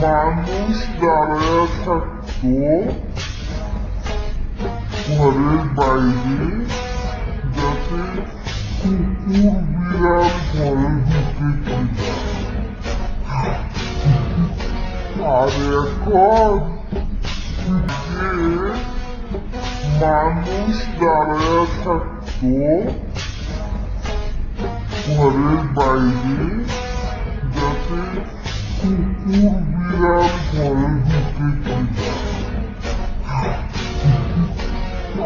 মানুষ দাঁড়ায় থাকতো ঘরের বাইরে, যাতে কুকুর বিড়াল ঘরে ঢুকে আর এখন মানুষ দাঁড়ায় থাকতো ঘরের বাইরে, যাতে কুকুর বিড়াল ঘরে ঢুকে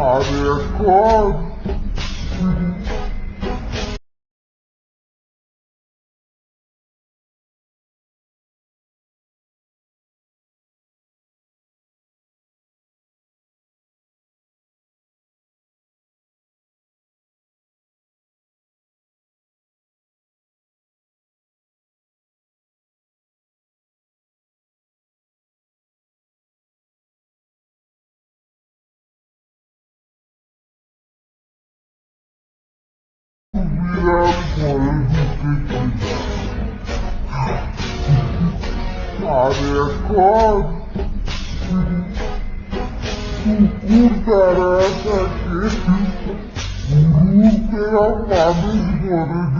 আর এখন বিড়াল ঘরে ঢুকে আর এখন কুকুর দাঁড়ায় থাকে, মানুষ ঘরে